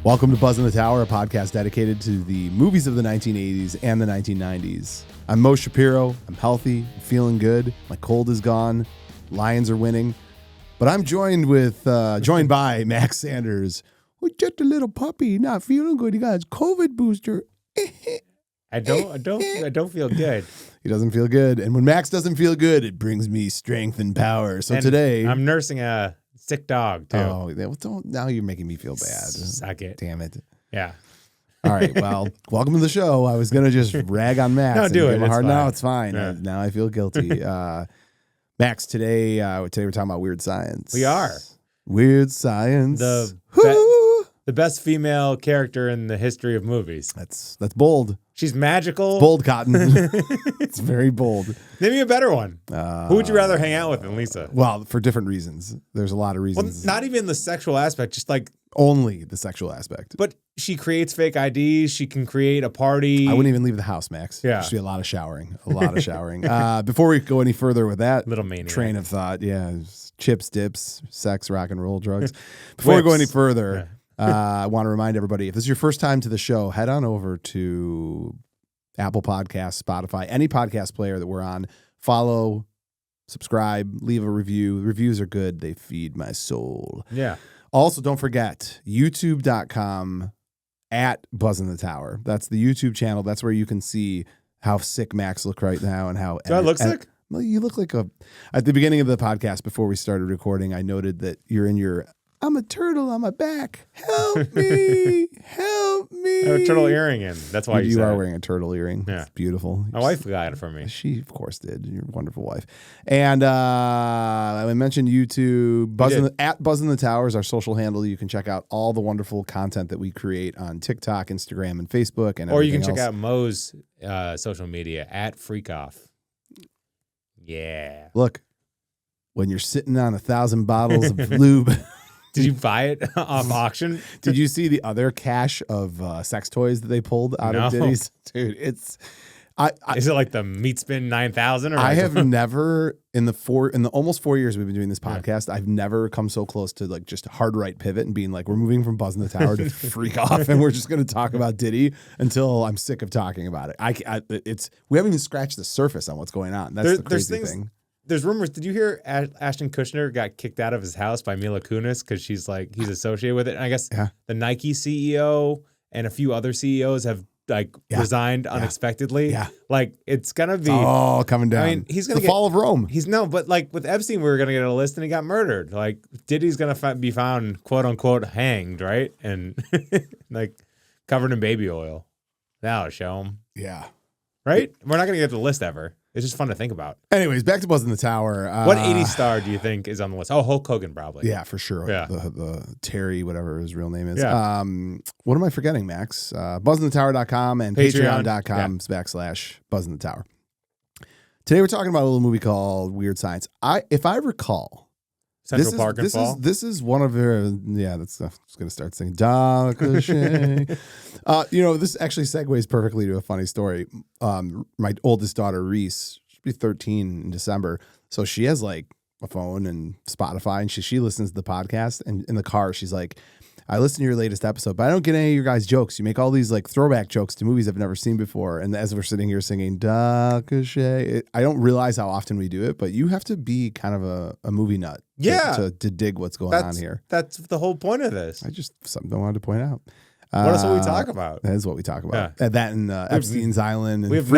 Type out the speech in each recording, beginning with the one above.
Welcome to Buzz in the Tower, a podcast dedicated to the movies of the 1980s and the 1990s. I'm Mo Shapiro. I'm healthy. I'm feeling good. My cold is gone. Lions are winning. But I'm joined by Max Sanders. Oh, just a little puppy, not feeling good. He got his COVID booster. I don't feel good. He doesn't feel good. And when Max doesn't feel good, it brings me strength and power. So and today I'm nursing a sick dog too. Oh, now you're making me feel bad. Suck it. Damn it. Yeah. All right. Well, welcome to the show. I was gonna just rag on Max. No, do it. Give him a hard. It's fine. Now it's fine. Yeah. Now I feel guilty. Max, today we're talking about weird science. We are. Weird science. The best female character in the history of movies. That's bold. She's magical. Bold, Cotton. It's very bold. Name me a better one. Who would you rather hang out with than Lisa? Well, for different reasons. There's a lot of Well, reasons. not even the sexual aspect, just like. Only the sexual aspect. But she creates fake IDs. She can create a party. I wouldn't even leave the house, Max. Yeah. There should be a lot of showering. Before we go any further with that Little maniac. train of thought, chips, dips, sex, rock and roll, drugs. Before we go any further, I want to remind everybody, if this is your first time to the show, head on over to Apple Podcasts, Spotify, any podcast player that we're on. Follow, subscribe, leave a review. Reviews are good. They feed my soul. Yeah. Also, don't forget, youtube.com @Buzz in the Tower. That's the YouTube channel. That's where you can see how sick Max look right now and how. Do I look sick? Well, you look like at the beginning of the podcast, before we started recording, I noted that you're in your, I'm a turtle on my back. Help me. Help me. I have a turtle earring in. That's why you are said wearing a turtle earring. Yeah. It's beautiful. My wife got it for me. She, of course, did. Your wonderful wife. And I mentioned YouTube. Buzz in the Tower is our social handle. You can check out all the wonderful content that we create on TikTok, Instagram, and Facebook. And or you can check else. out Mo's social media @Freakoff. Yeah. Look, when you're sitting on 1,000 bottles of lube. Did you buy it off auction? Did you see the other cache of sex toys that they pulled out of Diddy's? Dude, it's... Is it like the Meat Spin 9000? Or I have never, in the almost 4 years we've been doing this podcast, I've never come so close to like just a hard right pivot and being like, we're moving from Buzz in the Tower to Freak Off, and we're just going to talk about Diddy until I'm sick of talking about it. We haven't even scratched the surface on what's going on. That's the crazy thing. There's rumors. Did you hear Ashton Kutcher got kicked out of his house by Mila Kunis because he's associated with it? And I guess the Nike CEO and a few other CEOs have resigned unexpectedly. Yeah. Like it's gonna be coming down. I mean, he's gonna the fall of Rome. But like with Epstein, we were gonna get a list and he got murdered. Like Diddy's gonna be found quote unquote hanged, right? And like covered in baby oil. That'll show him. Yeah. Right? We're not gonna get the list ever. It's just fun to think about. Anyways, back to Buzz in the Tower. What 80 star do you think is on the list? Oh, Hulk Hogan probably. Yeah, for sure. Yeah. The Terry, whatever his real name is. Yeah. What am I forgetting, Max? BuzzinTheTower.com and Patreon.com / Buzz in the Tower. Today we're talking about a little movie called Weird Science. If I recall, Central Park and Fall. This is one of their, that's going to start singing. This actually segues perfectly to a funny story. My oldest daughter, Reese, she'll be 13 in December. So she has like a phone and Spotify, and she listens to the podcast. And in the car, she's like, I listened to your latest episode, but I don't get any of your guys' jokes. You make all these like throwback jokes to movies I've never seen before. And as we're sitting here singing, I don't realize how often we do it, but you have to be kind of a movie nut to dig what's going on here. That's the whole point of this. Something I wanted to point out. What else will we talk about? That is what we talk about. Yeah. That and Epstein's Island. And we have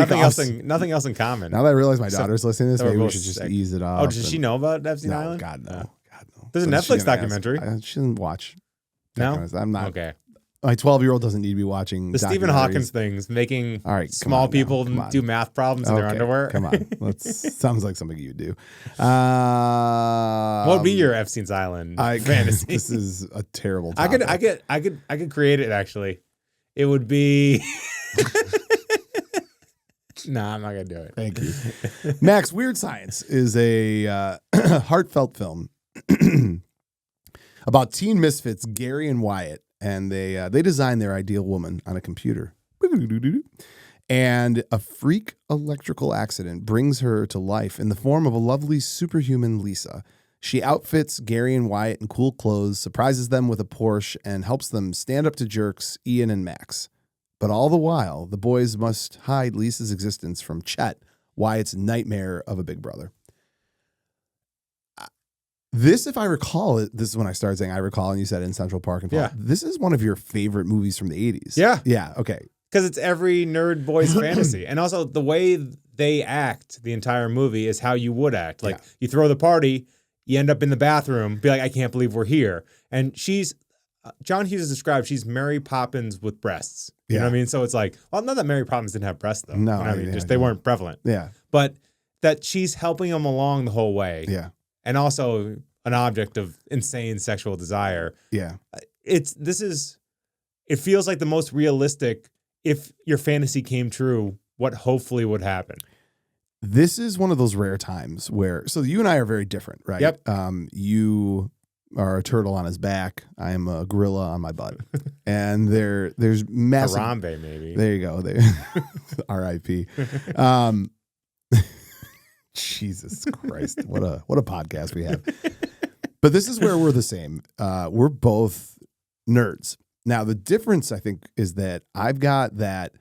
nothing else in common. Now that I realize my daughter's listening to this, maybe we should just ease it off. Oh, does she know about Epstein Island? God, no. There's a Netflix documentary. She doesn't watch. No? I'm not. Okay. My 12-year-old doesn't need to be watching the Stephen Hawking's things, making small people do math problems in their underwear. Come on. Sounds like something you do. What would be your Epstein's Island fantasy? This is a terrible topic. I could create it actually. It would be No, I'm not gonna do it. Thank you. Max, Weird Science is a heartfelt film about teen misfits Gary and Wyatt, and they design their ideal woman on a computer. And a freak electrical accident brings her to life in the form of a lovely superhuman Lisa. She outfits Gary and Wyatt in cool clothes, surprises them with a Porsche, and helps them stand up to jerks Ian and Max. But all the while, the boys must hide Lisa's existence from Chet, Wyatt's nightmare of a big brother. This, if I recall, this is when I started saying I recall, and you said in Central Park and yeah. This is one of your favorite movies from the 80s. Yeah. Yeah, okay. Because it's every nerd boy's fantasy. And also the way they act the entire movie is how you would act. Like you throw the party, you end up in the bathroom, be like, I can't believe we're here. And she's, John Hughes described, she's Mary Poppins with breasts. You know what I mean? So it's like, well, not that Mary Poppins didn't have breasts though. No. You know what I mean? Just they weren't prevalent. Yeah. But that she's helping them along the whole way. Yeah. And also an object of insane sexual desire. Yeah. It feels like the most realistic, if your fantasy came true, what hopefully would happen. This is one of those rare times where, so you and I are very different, right? Yep. You are a turtle on his back. I am a gorilla on my butt. And there's massive. Harambe, maybe. There you go. R.I.P. Jesus Christ. What a podcast we have. But this is where we're the same. We're both nerds. Now, the difference, I think, is that I've got that,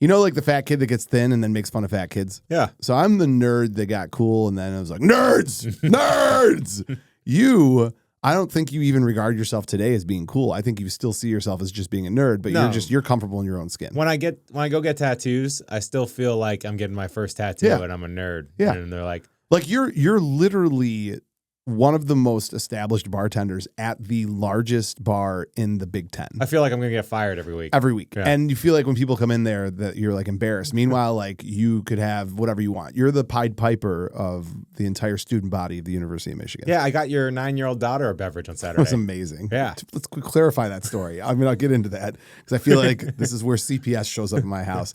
like the fat kid that gets thin and then makes fun of fat kids? Yeah. So I'm the nerd that got cool, and then I was like, nerds! Nerds! I don't think you even regard yourself today as being cool. I think you still see yourself as just being a nerd, but you're comfortable in your own skin. When I go get tattoos, I still feel like I'm getting my first tattoo and I'm a nerd. Yeah. And they're like you're literally one of the most established bartenders at the largest bar in the Big Ten. I feel like I'm going to get fired every week. Yeah. And you feel like when people come in there that you're like embarrassed. Meanwhile, like you could have whatever you want. You're the Pied Piper of the entire student body of the University of Michigan. Yeah, I got your 9-year-old daughter a beverage on Saturday. That was amazing. Yeah. Let's clarify that story. I mean, I'll get into that because I feel like this is where CPS shows up in my house.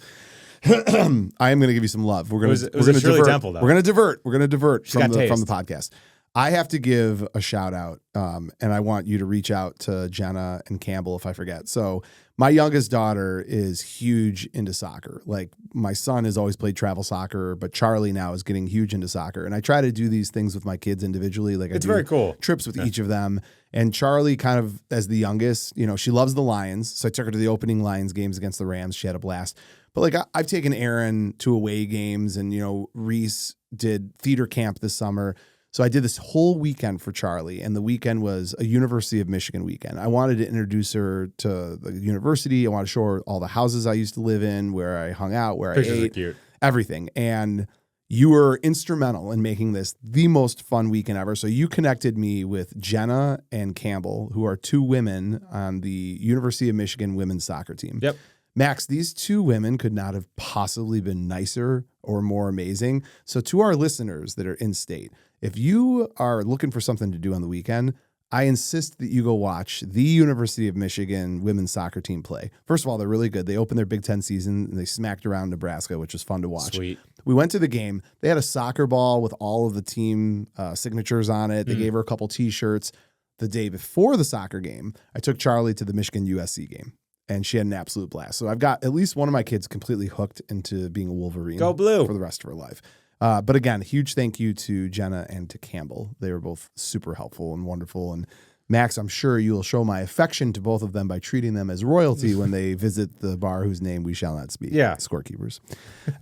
I am going to give you some love. We're going to Shirley Temple, though. We're going to divert from the taste. podcast. I have to give a shout out, and I want you to reach out to Jenna and Campbell if I forget. So my youngest daughter is huge into soccer. Like my son has always played travel soccer, but Charlie now is getting huge into soccer. And I try to do these things with my kids individually. Like it's very cool. Trips with each of them. And Charlie, kind of as the youngest, she loves the Lions. So I took her to the opening Lions games against the Rams. She had a blast. But like I've taken Aaron to away games, and Reese did theater camp this summer. So I did this whole weekend for Charlie, and the weekend was a University of Michigan weekend. I wanted to introduce her to the university. I wanted to show her all the houses I used to live in, where I hung out, where Pictures I ate, are cute. Everything. And you were instrumental in making this the most fun weekend ever. So you connected me with Jenna and Campbell, who are two women on the University of Michigan women's soccer team. Yep. Max, these two women could not have possibly been nicer or more amazing. So to our listeners that are in state, if you are looking for something to do on the weekend, I insist that you go watch the University of Michigan women's soccer team play. First of all, they're really good. They opened their Big Ten season and they smacked around Nebraska, which was fun to watch. Sweet. We went to the game. They had a soccer ball with all of the team signatures on it. They gave her a couple T-shirts. The day before the soccer game, I took Charlie to the Michigan USC game, and she had an absolute blast. So I've got at least one of my kids completely hooked into being a Wolverine. Go Blue. For the rest of her life. But again, huge thank you to Jenna and to Campbell. They were both super helpful and wonderful. And Max, I'm sure you will show my affection to both of them by treating them as royalty when they visit the bar whose name we shall not speak. Yeah. Scorekeepers.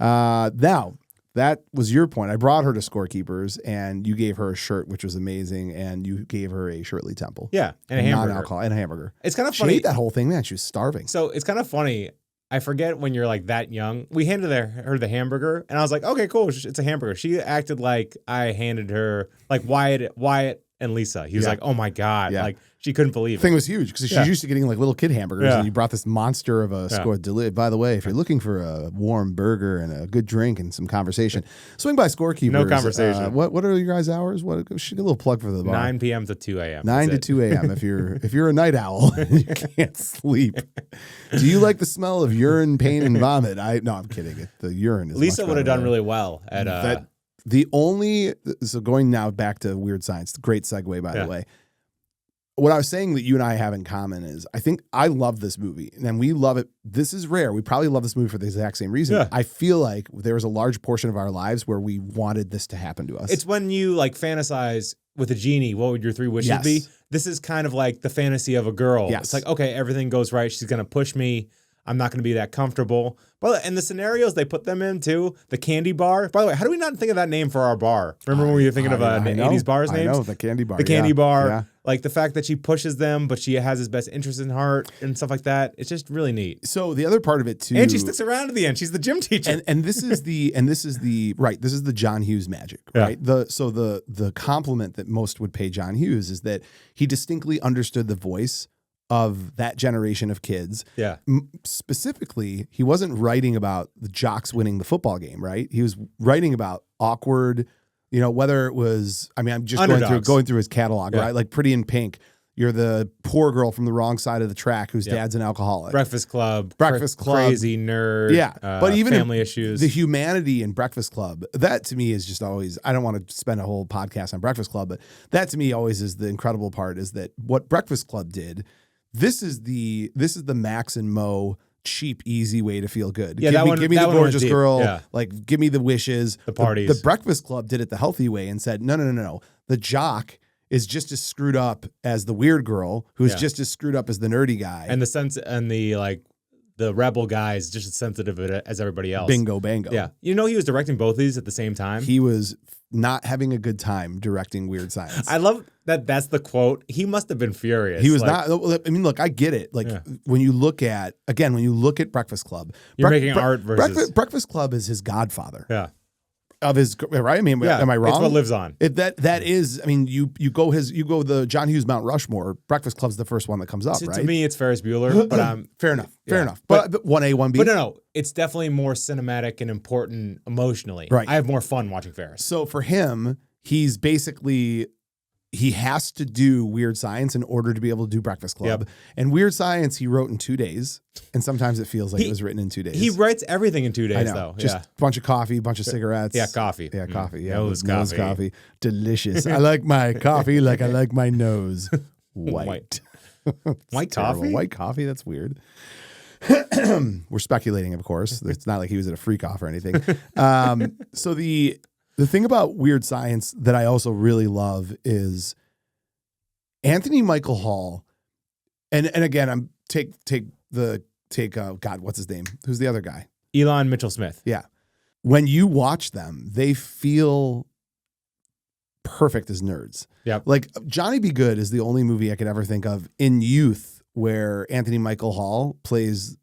Now, that was your point. I brought her to Scorekeepers, and you gave her a shirt, which was amazing, and you gave her a Shirley Temple. Yeah, and a hamburger. Non-alcohol, and a hamburger. It's kind of She funny. ate that whole thing, man. She was starving. So it's kind of funny. I forget when you're like that young. We handed her the hamburger, and I was like, okay, cool. It's a hamburger. She acted like I handed her, like Wyatt and Lisa. He was like, oh my God. Yeah. Like she couldn't believe The thing it. was huge because she's used to getting like little kid hamburgers, and you brought this monster of a score. By the way, if you're looking for a warm burger and a good drink and some conversation, swing by Scorekeepers. No conversation. What are your guys' hours? Should get a little plug for the bar. 9 p.m. to 2 a.m. 9 to 2 a.m. If you're a night owl and you can't sleep. Do you like the smell of urine, pain, and vomit? No, I'm kidding. The urine is. Lisa would have done really well at so going now back to Weird Science, great segue by the way. What I was saying that you and I have in common is I think I love this movie and we love it. This is rare. We probably love this movie for the exact same reason. Yeah. I feel like there was a large portion of our lives where we wanted this to happen to us. It's when you like fantasize with a genie, what would your 3 wishes be? This is kind of like the fantasy of a girl. Yes. It's like, okay, everything goes right. She's going to push me. I'm not going to be that comfortable. But in the scenarios they put them in too, the candy bar. By the way, how do we not think of that name for our bar? Remember when we were thinking of 80s bars names? I know, the candy bar. The candy bar. Yeah. Like the fact that she pushes them, but she has his best interest in heart and stuff like that. It's just really neat. So the other part of it too, and she sticks around to the end. She's the gym teacher. And this is the this is the John Hughes magic, right? The compliment that most would pay John Hughes is that he distinctly understood the voice of that generation of kids. Yeah. Specifically, he wasn't writing about the jocks winning the football game, right? He was writing about awkward, whether it was, I'm just going through his catalog, right? Like Pretty in Pink. You're the poor girl from the wrong side of the track whose dad's an alcoholic. Breakfast Club. Crazy nerd. Yeah. But even family issues. The humanity in Breakfast Club, that to me is just always, I don't want to spend a whole podcast on Breakfast Club, but that to me always is the incredible part, is that what Breakfast Club did, this is the Max and Mo cheap, easy way to feel good. Yeah, give me the gorgeous girl. Like, give me the wishes. The parties. The Breakfast Club did it the healthy way and said, no. The jock is just as screwed up as the weird girl, who's just as screwed up as the nerdy guy. And the rebel guy is just as sensitive as everybody else. Bingo, bango. Yeah. He was directing both of these at the same time. He was not having a good time directing Weird Science. I love that that's the quote. He must have been furious. He was not. I mean, look, I get it. Like when you look at Breakfast Club, you're making art versus Breakfast Club is his godfather. Yeah. Of his, right? I mean, am I wrong? It's what lives on. That is. I mean, you go the John Hughes Mount Rushmore. Breakfast Club's the first one that comes up, right? To me, it's Ferris Bueller, but fair enough. But 1A, 1B. But no, it's definitely more cinematic and important emotionally. Right. I have more fun watching Ferris. So for him, he's basically, he has to do Weird Science in order to be able to do Breakfast Club. Yep. And Weird Science he wrote in 2 days, and sometimes it feels like it was written in 2 days. He writes everything in 2 days, though. Just a bunch of coffee, bunch of cigarettes. Yeah, coffee. Yeah, coffee. Yeah, nose coffee. Delicious. I like my coffee like I like my nose. White. White coffee? White coffee? That's weird. We're speculating, of course. It's not like he was at a freak off or anything. So the thing about Weird Science that I also really love is Anthony Michael Hall, and again, I'm take God, what's his name? Who's the other guy? Elon Mitchell Smith. Yeah. When you watch them, they feel perfect as nerds. Yeah. Like Johnny Be Good is the only movie I could ever think of in youth where Anthony Michael Hall plays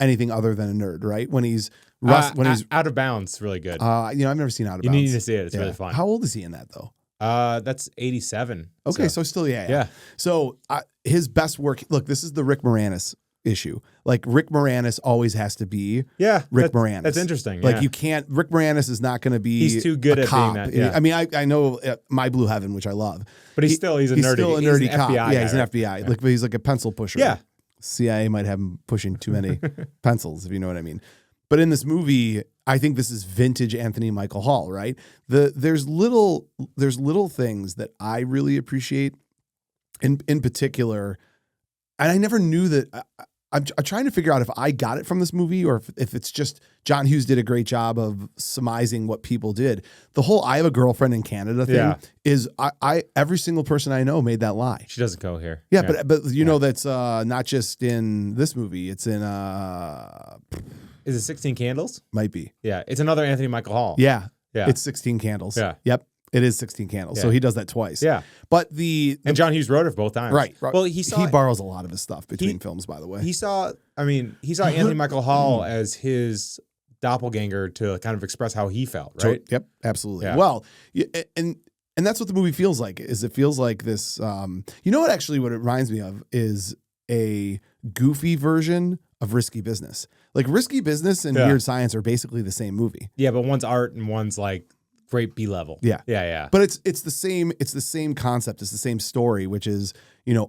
anything other than a nerd, right? When he's Out of Bounds, really good. I've never seen Out of Bounds. You need to Bounds. see it. It's really fun. How old is he in that though? That's 87. Okay, so still, yeah. So his best work. Look, this is the Rick Moranis issue. Like Rick Moranis always has to be Rick Moranis. That's interesting. Like you can't. Rick Moranis is not going to be. He's too good at cop. being that. Yeah. I mean, I know My Blue Heaven, which I love, but he's a nerdy. Still a nerdy cop. FBI yeah, he's an guy, FBI. Yeah. Like he's like a pencil pusher. Yeah. CIA might have him pushing too many pencils, if you know what I mean. But in this movie, I think this is vintage Anthony Michael Hall, right? There's little things that I really appreciate in particular. And I never knew that. I'm trying to figure out if I got it from this movie or if it's just John Hughes did a great job of surmising what people did. The whole "I have a girlfriend in Canada" thing is I every single person I know made that lie. She doesn't go here. Yeah. But you know that's not just in this movie. It's in Is it 16 Candles? Might be. Yeah, it's another Anthony Michael Hall. Yeah. Yeah. It's 16 Candles. Yeah. Yep. It is 16 Candles. Yeah. So he does that twice. Yeah. But and John Hughes wrote it both times. Right. Well, he borrows a lot of his stuff between films, by the way. He saw Anthony Michael Hall as his doppelganger to kind of express how he felt, right? Yep. Absolutely. Yeah. Well, and that's what the movie feels like. Is it feels like this? You know what? Actually, what it reminds me of is a goofy version of Risky Business. Like Risky Business and Weird Science are basically the same movie. Yeah, but one's art and one's like great B level. Yeah. Yeah. But it's the same concept. It's the same story, which is,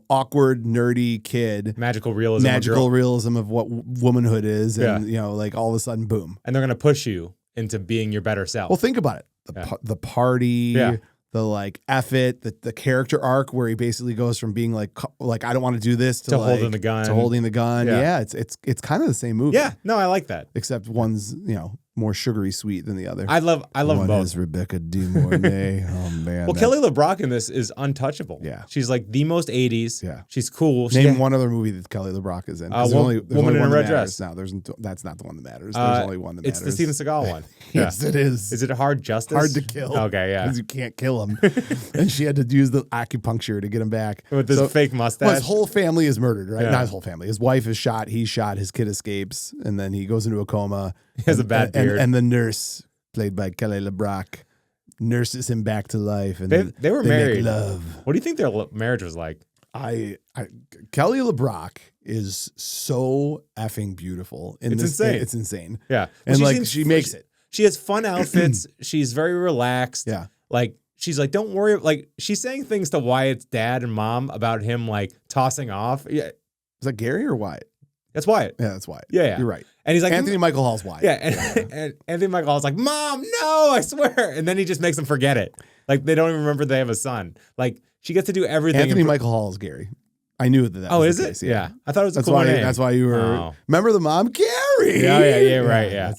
awkward, nerdy kid. Magical realism of what womanhood is. And, like all of a sudden, boom. And they're going to push you into being your better self. Well, think about it. The party, the like the character arc where he basically goes from being like I don't want to do this to holding the gun. To holding the gun. Yeah, it's kind of the same movie. Yeah, no, I like that. Except one's, more sugary sweet than the other. I love One both. is Rebecca De Mornay. Oh man. Well, Kelly LeBrock in this is untouchable. Yeah. She's like the most 80s. Yeah. She's cool. Name one other movie that Kelly LeBrock is in. There's only Woman in a one Red that Dress. matters. No, that's not the one that matters. There's only one that matters. It's the Steven Seagal one. Yes, it is. Is it a Hard Justice? Hard to kill. Okay, yeah. Because you can't kill him. And she had to use the acupuncture to get him back. With this fake mustache. Well, his whole family is murdered, right? Yeah. Not his whole family. His wife is shot. He's shot. His kid escapes. And then he goes into a coma. He has a bad beard. And the nurse, played by Kelly LeBrock, nurses him back to life. And they were married. Make love. What do you think their marriage was like? Kelly LeBrock is so effing beautiful. It's insane. It's insane. Yeah. And she makes it. She has fun outfits. She's very relaxed. Yeah. Like, she's like, don't worry. Like, she's saying things to Wyatt's dad and mom about him, like, tossing off. Yeah. Is that Gary or Wyatt? That's Wyatt. Yeah, that's Wyatt. Yeah. You're right. And he's like, Anthony Michael Hall's Wyatt. Yeah. And Anthony Michael Hall's like, Mom, no, I swear. And then he just makes them forget it. Like, they don't even remember they have a son. Like, she gets to do everything. Anthony Michael Hall is Gary. I knew that. Oh, was is the it? case, Yeah. I thought it was a that's cool why. name. That's why you were. Oh. Remember the mom, Gary. Yeah, right. Yeah.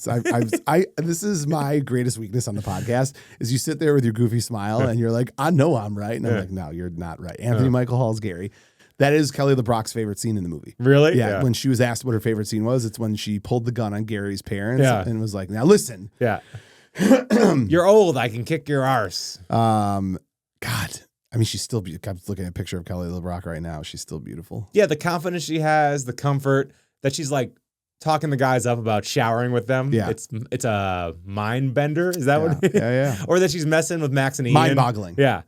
This is my greatest weakness on the podcast is you sit there with your goofy smile and you're like, I know I'm right, and I'm like, no, you're not right. Anthony Michael Hall's Gary. That is Kelly LeBrock's favorite scene in the movie. Really? Yeah. When she was asked what her favorite scene was, it's when she pulled the gun on Gary's parents and was like, now listen. Yeah. You're old. I can kick your arse. God. I mean, she's still beautiful. I'm looking at a picture of Kelly LeBrock right now. She's still beautiful. Yeah, the confidence she has, the comfort that she's like talking the guys up about showering with them. Yeah. It's a mind bender. Is that what? Yeah. Or that she's messing with Max and Ian. Mind-boggling. Yeah.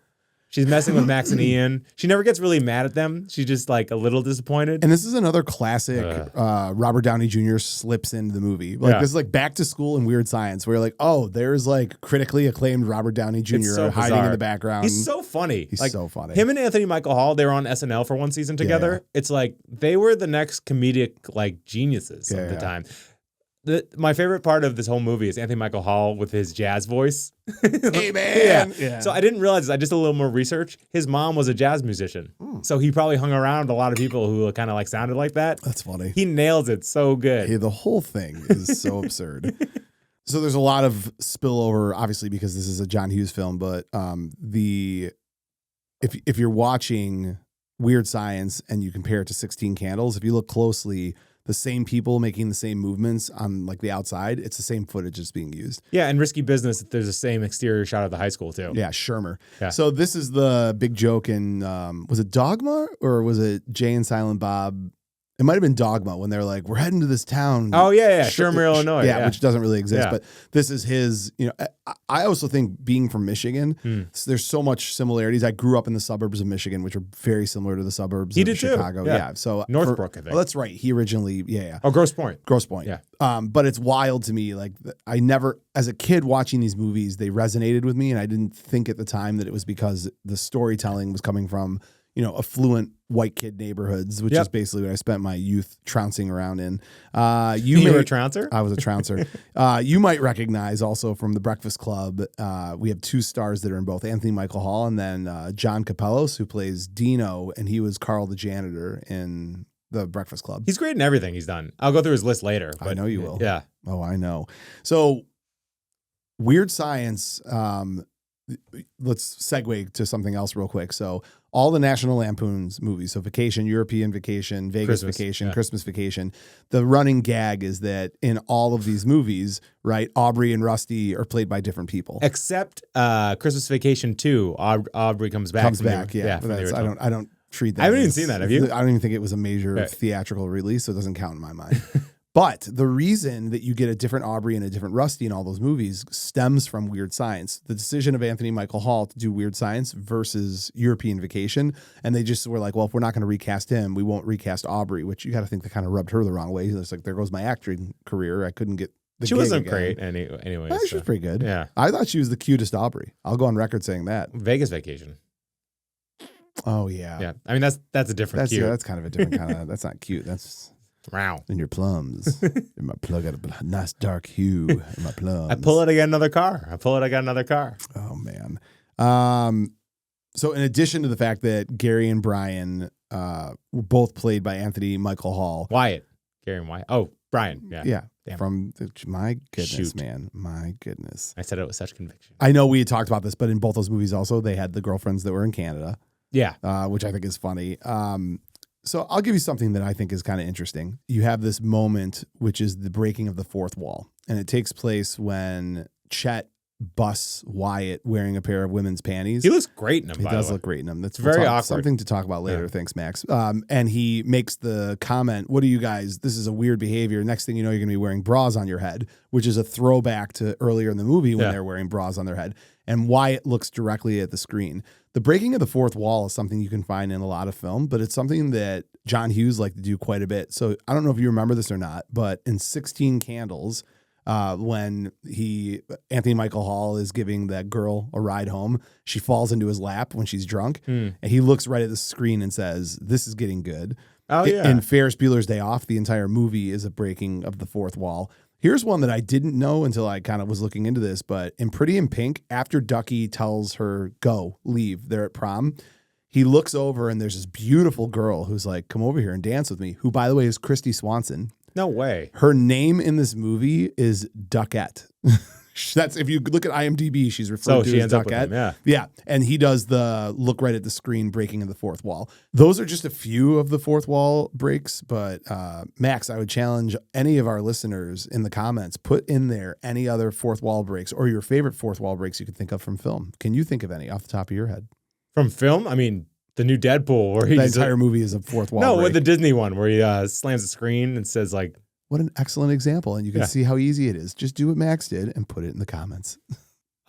She's messing with Max and Ian. She never gets really mad at them. She's just like a little disappointed. And this is another classic Robert Downey Jr. slips into the movie. Like this is like Back to School and Weird Science, where you're like, oh, there's like critically acclaimed Robert Downey Jr. So hiding bizarre. in the background. He's so funny. He's like, so funny. Him and Anthony Michael Hall, they were on SNL for one season together. Yeah. It's like they were the next comedic like geniuses of the time. My favorite part of this whole movie is Anthony Michael Hall with his jazz voice. Hey, man. Yeah. So I didn't realize this. I just did a little more research. His mom was a jazz musician. So he probably hung around a lot of people who kind of like sounded like that. That's funny. He nails it so good. Hey, the whole thing is so absurd. So there's a lot of spillover, obviously, because this is a John Hughes film. But if you're watching Weird Science and you compare it to 16 Candles, if you look closely, the same people making the same movements on like the outside, it's the same footage that's being used. Yeah, and Risky Business, there's the same exterior shot of the high school too. Yeah, Shermer. Yeah. So this is the big joke in, was it Dogma or was it Jay and Silent Bob? It might have been Dogma when they're like, we're heading to this town. Oh, yeah. Shermer, Illinois. Yeah, which doesn't really exist. Yeah. But this is his, I also think being from Michigan, there's so much similarities. I grew up in the suburbs of Michigan, which are very similar to the suburbs of Chicago. Too. Yeah. So Northbrook, I think. Oh, that's right. He originally, Oh, Grosse Pointe. Grosse Pointe. Yeah. But it's wild to me. Like I never, as a kid watching these movies, they resonated with me. And I didn't think at the time that it was because the storytelling was coming from, affluent white kid neighborhoods, which is basically what I spent my youth trouncing around in. You were a trouncer? I was a trouncer. You might recognize also from The Breakfast Club, we have two stars that are in both, Anthony Michael Hall and then John Capellos, who plays Dino, and he was Carl the janitor in The Breakfast Club. He's great in everything he's done. I'll go through his list later. But I know you will. Yeah. Oh, I know. So Weird Science, let's segue to something else real quick. So all the National Lampoon's movies, so Vacation, European Vacation, Vegas Vacation, Christmas Vacation, the running gag is that in all of these movies, right, Aubrey and Rusty are played by different people. Except Christmas Vacation 2, Aubrey comes back. Yeah. I don't treat that. I haven't even seen that. Have you? I don't even think it was a major theatrical release, so it doesn't count in my mind. But the reason that you get a different Aubrey and a different Rusty in all those movies stems from Weird Science. The decision of Anthony Michael Hall to do Weird Science versus European Vacation. And they just were like, well, if we're not going to recast him, we won't recast Aubrey, which you got to think that kind of rubbed her the wrong way. It's like, there goes my acting career. I couldn't get the She gig wasn't again. great anyway. She was pretty good. Yeah. I thought she was the cutest Aubrey. I'll go on record saying that. Vegas Vacation. Oh, yeah. Yeah. I mean, that's a different cute. Yeah, that's kind of a different kind of, that's not cute. That's... Wow. In your plums. In my plug, got a nice dark hue in my plums. I pull it, I get another car. Oh, man. So in addition to the fact that Gary and Brian were both played by Anthony Michael Hall. Wyatt. Gary and Wyatt. Oh, Brian. Yeah. Yeah. My goodness, Shoot. man. My goodness. I said it with such conviction. I know we had talked about this, but in both those movies also, they had the girlfriends that were in Canada. Yeah. Which I think is funny. So I'll give you something that I think is kind of interesting. You have this moment, which is the breaking of the fourth wall. And it takes place when Chet busts Wyatt wearing a pair of women's panties. He looks great in them, He by the does way. look great in them. That's very awkward. Something to talk about later. Yeah. Thanks, Max. And he makes the comment, what are you guys? This is a weird behavior. Next thing you know, you're going to be wearing bras on your head, which is a throwback to earlier in the movie when they're wearing bras on their head. And Wyatt looks directly at the screen. The breaking of the fourth wall is something you can find in a lot of film, but it's something that John Hughes liked to do quite a bit. So I don't know if you remember this or not, but in 16 Candles, when Anthony Michael Hall is giving that girl a ride home, she falls into his lap when she's drunk, and he looks right at the screen and says, "This is getting good." Oh, yeah. In Ferris Bueller's Day Off, the entire movie is a breaking of the fourth wall. Here's one that I didn't know until I kind of was looking into this, but in Pretty in Pink, after Ducky tells her, go, leave, they're at prom, he looks over and there's this beautiful girl who's like, come over here and dance with me, who, by the way, is Christy Swanson. No way. Her name in this movie is Duckette. That's, if you look at IMDb, she's referred to as Duckette. Yeah. And he does the look right at the screen breaking of the fourth wall. Those are just a few of the fourth wall breaks. But Max, I would challenge any of our listeners in the comments, put in there any other fourth wall breaks or your favorite fourth wall breaks you can think of from film. Can you think of any off the top of your head? From film? I mean, the new Deadpool, where the entire movie is a fourth wall break. No, with the Disney one, where he slams the screen and says, like, what an excellent example. And you can see how easy it is. Just do what Max did and put it in the comments.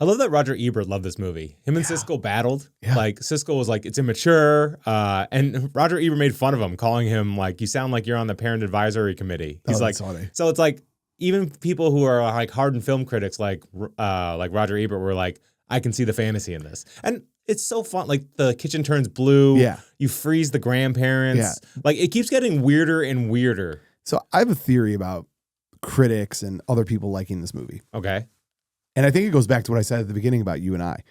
I love that Roger Ebert loved this movie. Him and Siskel battled. Yeah. Like, Siskel was like, it's immature. And Roger Ebert made fun of him, calling him like, you sound like you're on the parent advisory committee. He's like, so it's like, even people who are like hardened film critics, like Roger Ebert, were like, I can see the fantasy in this. And it's so fun. Like, the kitchen turns blue. Yeah. You freeze the grandparents. Yeah. Like, it keeps getting weirder and weirder. So I have a theory about critics and other people liking this movie. Okay. And I think it goes back to what I said at the beginning about you and I.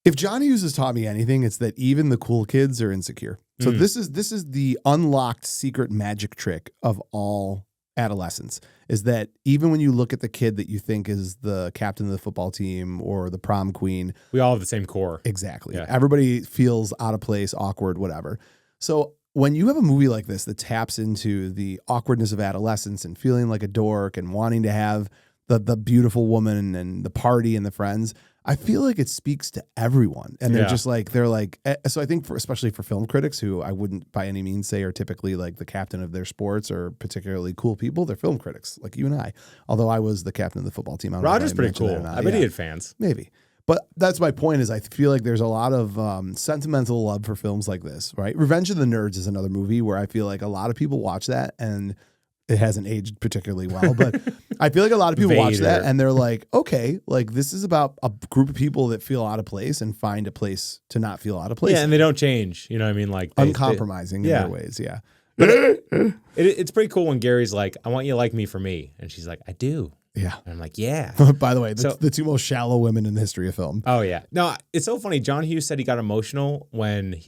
If John Hughes has taught me anything, it's that even the cool kids are insecure. So this is the unlocked secret magic trick of all adolescence, is that even when you look at the kid that you think is the captain of the football team or the prom queen, we all have the same core. Exactly. Yeah. Everybody feels out of place, awkward, whatever. So when you have a movie like this that taps into the awkwardness of adolescence and feeling like a dork and wanting to have the beautiful woman and the party and the friends, I feel like it speaks to everyone. And they're just like, so I think especially for film critics who I wouldn't by any means say are typically like the captain of their sports or particularly cool people, they're film critics like you and I. Although I was the captain of the football team. Roger's pretty cool. I bet he had fans. Maybe. But that's my point, is I feel like there's a lot of sentimental love for films like this, right? Revenge of the Nerds is another movie where I feel like a lot of people watch that and it hasn't aged particularly well, but I feel like a lot of people watch that and they're like, okay, like this is about a group of people that feel out of place and find a place to not feel out of place. Yeah, and they don't change. You know what I mean? Like uncompromising in their ways, yeah. But it's pretty cool when Gary's like, I want you to like me for me. And she's like, I do. Yeah. And I'm like, yeah. By the way, the two most shallow women in the history of film. Oh, yeah. No, it's so funny. John Hughes said he got emotional when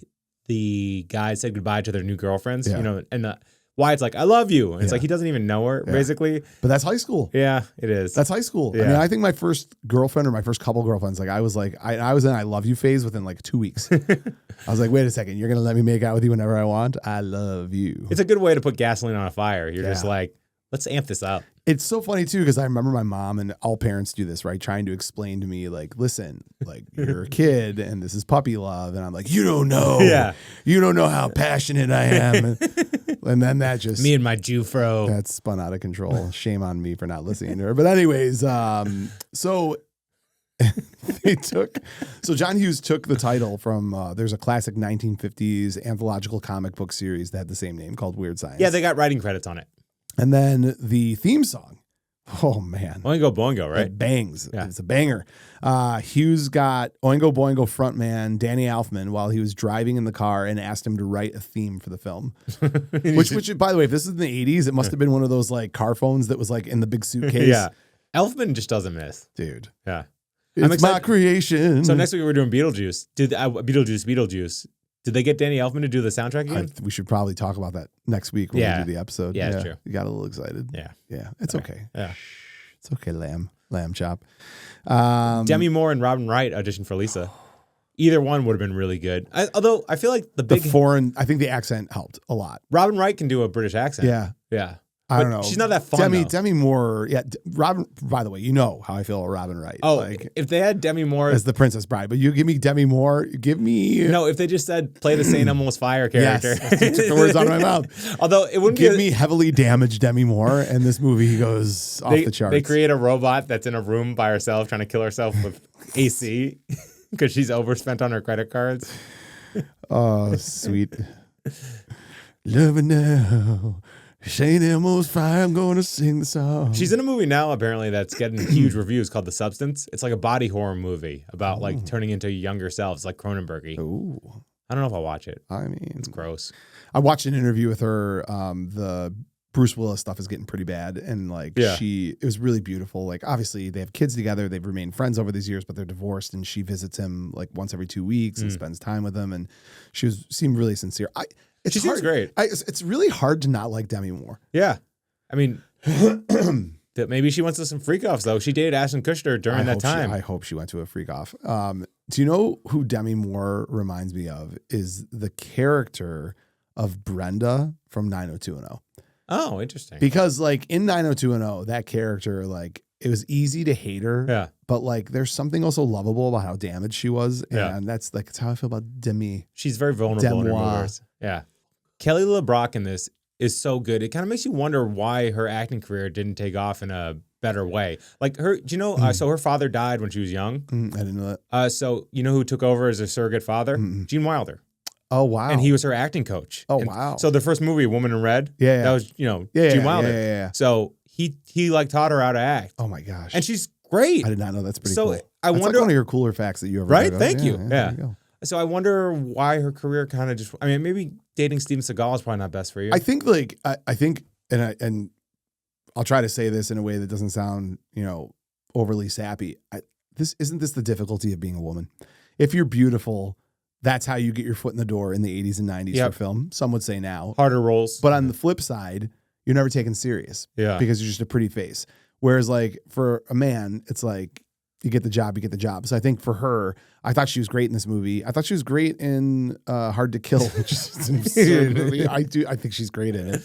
the guys said goodbye to their new girlfriends, you know, and Wyatt's like, I love you. And it's like, he doesn't even know her, basically. But that's high school. Yeah, it is. That's high school. Yeah. I mean, I think my first girlfriend or my first couple girlfriends, like I was in I love you phase within like 2 weeks. I was like, wait a second, you're going to let me make out with you whenever I want? I love you. It's a good way to put gasoline on a fire. You're just like, let's amp this up. It's so funny too, because I remember my mom, and all parents do this, right? Trying to explain to me, like, listen, like you're a kid and this is puppy love. And I'm like, you don't know. Yeah. You don't know how passionate I am. And then that just... Me and my Jufro. That spun out of control. Shame on me for not listening to her. But anyways, so John Hughes took the title from, there's a classic 1950s anthological comic book series that had the same name called Weird Science. Yeah, they got writing credits on it. And then the theme song, oh man. Oingo Boingo, right? It bangs. Yeah. It's a banger. Hughes got Oingo Boingo frontman Danny Elfman while he was driving in the car and asked him to write a theme for the film. which, by the way, if this is in the 80s, it must have been one of those like car phones that was like in the big suitcase. Yeah. Elfman just doesn't miss. Dude. Yeah. It's my creation. So next week we're doing Beetlejuice. Beetlejuice. Did they get Danny Elfman to do the soundtrack again? We should probably talk about that next week when we do the episode. Yeah, it's true. You got a little excited. Yeah. It's okay. Yeah. It's okay, lamb chop. Demi Moore and Robin Wright auditioned for Lisa. Either one would have been really good. Although I feel like the foreign, I think the accent helped a lot. Robin Wright can do a British accent. Yeah. I don't know. She's not that fun. Demi Moore. Yeah. Robin, by the way, you know how I feel about Robin Wright. Oh, if they had Demi Moore as the Princess Bride, but you give me Demi Moore, No, if they just said play the St. Elmo's Fire character. Yes, you took the words out of my mouth. Although it wouldn't give me heavily damaged Demi Moore, and this movie goes off the charts. They create a robot that's in a room by herself trying to kill herself with AC because she's overspent on her credit cards. Oh, sweet. Loving now. St. Elmo's Fire, I'm going to sing the song. She's in a movie now, apparently, that's getting huge reviews called The Substance. It's like a body horror movie about like turning into younger selves, like Cronenberg-y. Ooh. I don't know if I'll watch it. I mean, it's gross. I watched an interview with her. The Bruce Willis stuff is getting pretty bad. And like it was really beautiful. Like obviously they have kids together. They've remained friends over these years, but they're divorced. And she visits him like once every 2 weeks and spends time with him. And seemed really sincere. She seems great. It's really hard to not like Demi Moore. Yeah. I mean, maybe she went to some freak offs, though. She dated Ashton Kutcher during that time. I hope she went to a freak off. Do you know who Demi Moore reminds me of? Is the character of Brenda from 90210. Oh, interesting. Because like in 90210, that character, like it was easy to hate her. Yeah. But like there's something also lovable about how damaged she was. And that's like, it's how I feel about Demi. She's very vulnerable in her movies. Yeah. Kelly LeBrock in this is so good. It kind of makes you wonder why her acting career didn't take off in a better way. Like do you know, so her father died when she was young. I didn't know that. So you know who took over as a surrogate father? Gene Wilder. Oh, wow. And he was her acting coach. Oh, and wow. So the first movie, Woman in Red, that was, Gene Wilder. Yeah. So he like taught her how to act. Oh my gosh. And she's great. I did not know. That's pretty so cool. I That's wonder, like one of your cooler facts that you ever right? read. Thank you. Yeah. You So I wonder why her career kind of just, I mean, maybe dating Steven Seagal is probably not best for you. I think like, I think, and I'll try to say this in a way that doesn't sound, overly sappy. Isn't this the difficulty of being a woman? If you're beautiful, that's how you get your foot in the door in the 80s and 90s for film. Some would say now. Harder roles. But on the flip side, you're never taken serious. Yeah. Because you're just a pretty face. Whereas like for a man, it's like you get the job, you get the job. So I think for her, I thought she was great in this movie. I thought she was great in Hard to Kill, which is an absurd movie. I think she's great in it.